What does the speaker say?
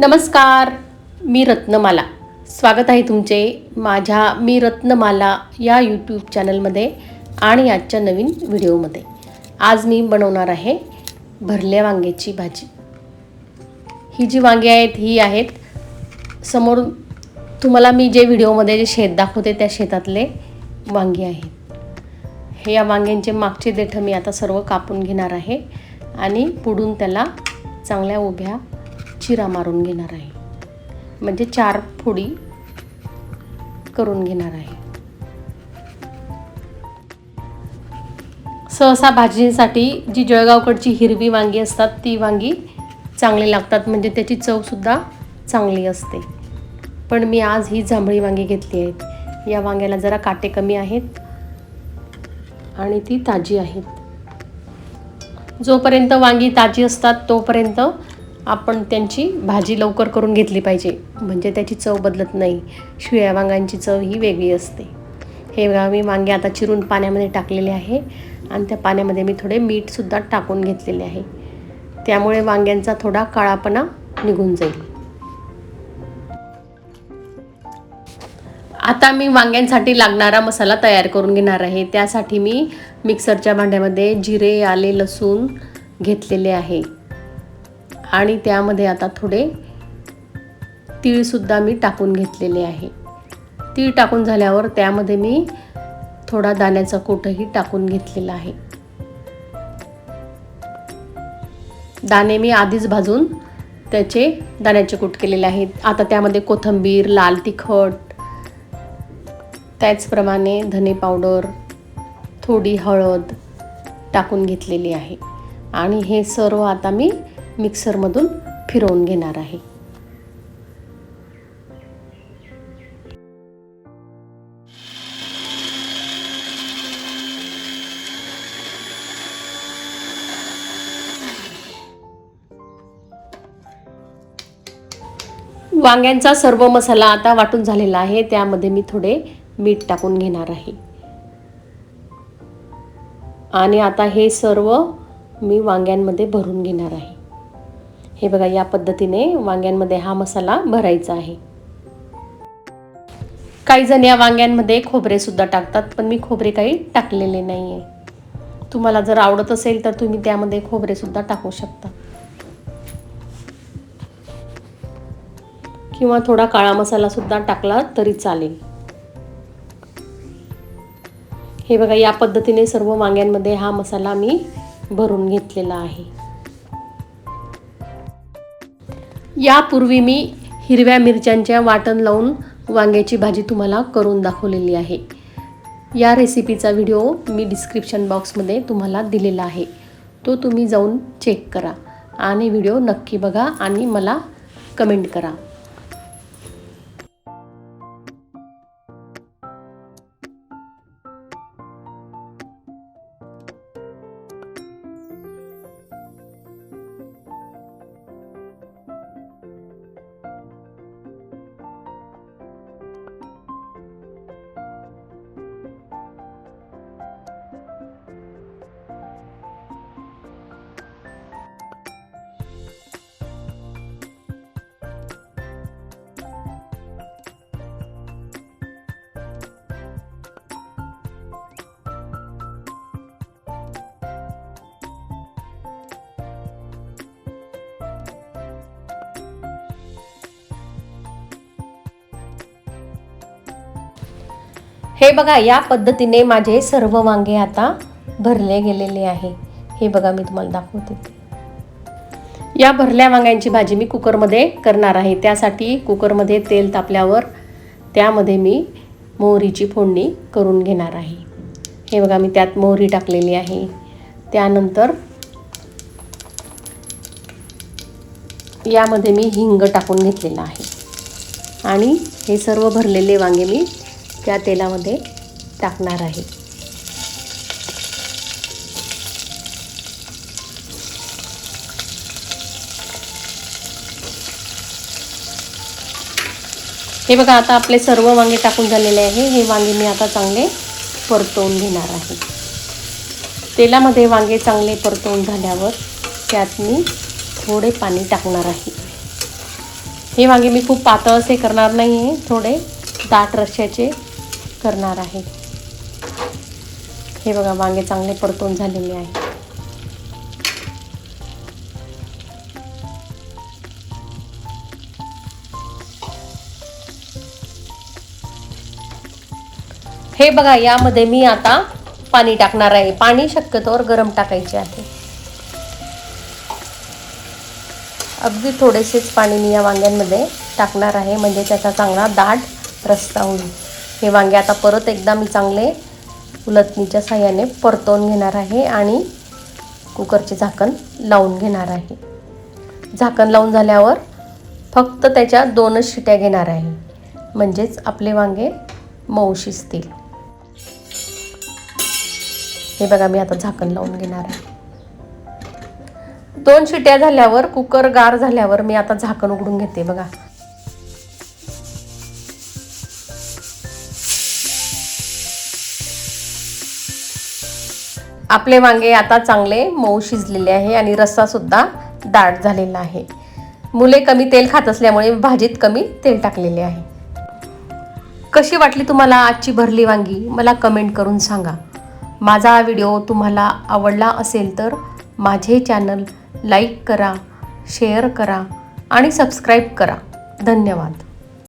नमस्कार, मी रत्नमाला. स्वागत आहे तुमचे माझ्या मी रत्नमाला या यूट्यूब चॅनलमध्ये आणि आजच्या नवीन व्हिडिओमध्ये. आज मी बनवणार आहे भरल्या वांग्याची भाजी. ही जी वांगी आहेत ही आहेत समोर तुम्हाला मी जे व्हिडिओमध्ये जे शेत दाखवते त्या शेतातले वांगी आहेत. हे या वांग्यांचे मागचे देठ मी आता सर्व कापून घेणार आहे आणि पुढून त्याला चांगल्या उभ्या चिरा मारून घेणार आहे. म्हणजे 4 फोडी करून घेणार आहे. सहसा भाजीसाठी जी जळगावकडची हिरवी वांगी असतात ती वांगी चांगली लागतात, म्हणजे त्याची चवसुद्धा चांगली असते. पण मी आज ही जांभळी वांगी घेतली आहेत. या वांग्याला जरा काटे कमी आहेत आणि ती ताजी आहेत. जोपर्यंत वांगी ताजी असतात तोपर्यंत आपण त्यांची भाजी लवकर करून घेतली पाहिजे, म्हणजे त्याची चव बदलत नाही. शिळ्या वांग्यांची चव ही वेगळी असते. हे बघा, मी वांगे आता चिरून पाण्यामध्ये टाकलेले आहे आणि त्या पाण्यामध्ये मी थोडे मीठसुद्धा टाकून घेतलेले आहे. त्यामुळे वांग्यांचा थोडा काळापणा निघून जाईल. आता मी वांग्यांसाठी लागणारा मसाला तयार करून घेणार आहे. त्यासाठी मी मिक्सरच्या भांड्यामध्ये जिरे, आले, लसूण घेतलेले आहे आणि त्यामध्ये आता थोडे तीळसुद्धा मी टाकून घेतलेले आहे. तीळ टाकून झाल्यावर त्यामध्ये मी थोडा दाण्याचा कूटही टाकून घेतलेला आहे. दाणे मी आधीच भाजून त्याचे दाण्याचे कूट केलेले आहेत. आता त्यामध्ये कोथिंबीर, लाल तिखट, त्याचप्रमाणे धने पावडर, थोडी हळद टाकून घेतलेली आहे आणि हे सर्व आता मी मिक्सरमधून फिरवून घेणार आहे. वांग्यांचा सर्व मसाला आता वाटून झालेला आहे. त्यामध्ये मी थोडे मीठ टाकून घेणार आहे आणि आता हे सर्व मी वांग्यांमध्ये भरून घेणार आहे. हे बघा, या पद्धतीने वांग्यांमध्ये हा मसाला भरायचा आहे. काही जण या वांग्यांमध्ये खोबरे सुद्धा टाकतात, पण मी खोबरे काही टाकलेले नाही आहे. तुम्हाला जर आवडत असेल तर तुम्ही त्यामध्ये खोबरे सुद्धा टाकू शकता किंवा थोडा काळा मसाला सुद्धा टाकला तरी चालेल. हे बघा, या पद्धतीने सर्व वांग्यांमध्ये हा मसाला मी भरून घेतलेला आहे. यापूर्वी मी हिरव्या मिरच्यांच्या वाटण लावून वांग्याची भाजी तुम्हाला करून दाखवलेली आहे. या रेसिपीचा व्हिडिओ मी डिस्क्रिप्शन बॉक्समध्ये तुम्हाला दिलेला आहे. तो तुम्ही जाऊन चेक करा आणि व्हिडिओ नक्की बघा आणि मला कमेंट करा. हे बघा, या पद्धतीने माझे सर्व वांगे आता भरले गेलेले आहे. हे बघा, मी तुम्हाला दाखवते. या भरल्या वांग्यांची भाजी मी कुकरमध्ये करणार आहे. त्यासाठी कुकरमध्ये तेल तापल्यावर त्यामध्ये मी मोहरीची फोडणी करून घेणार आहे. हे बघा, मी त्यात मोहरी टाकलेली आहे. त्यानंतर यामध्ये मी हिंग टाकून घेतलेला आहे आणि हे सर्व भरलेले वांगे मी त्या तेलामध्ये टाकणार आहे. हे बघा, आता आपले सर्व वांगे टाकून झालेले आहे. हे वांगे मी आता चांगले परतवून घेणार आहे. तेलामध्ये वांगे चांगले परतवून झाल्यावर त्यात मी थोडे पाणी टाकणार आहे. हे वांगे मी खूप पातळ असे करणार नाही आहे, थोडे दाट रश्श्याचे करणार आहे. हे बघा वांगे चांगले परतून झालेले आहे. हे बघा यामध्ये मी आता पाणी टाकणार आहे. पाणी शक्यतोवर गरम टाकायचे आहे. अगदी थोडेसेच पाणी मी या वांग्यांमध्ये टाकणार आहे, म्हणजे त्याचा चांगला दाट रस्सा होईल. हे वांगे आता परत एकदा मी चांगले उलटणीच्या साहाय्याने परतवून घेणार आहे आणि कुकरचे झाकण लावून घेणार आहे. झाकण लावून झाल्यावर फक्त त्याच्या 2च शिट्या घेणार आहे, म्हणजेच आपले वांगे मऊ शिजतील. हे बघा मी आता झाकण लावून घेणार आहे. 2 शिट्या झाल्यावर कुकर गार झाल्यावर मी आता झाकण उघडून घेते. बघा आपले वांगे आता चांगले मऊ शिजलेले आहे आणि रस्सा सुद्धा दाट झालेला आहे. मुले कमी तेल खात असल्यामुळे भाजीत कमी तेल टाकलेले आहे. कशी वाटली तुम्हाला आजची भरली वांगी मला कमेंट करून सांगा. माझा हा व्हिडिओ तुम्हाला आवडला असेल तर माझे चॅनल लाईक करा, शेअर करा आणि सबस्क्राईब करा. धन्यवाद.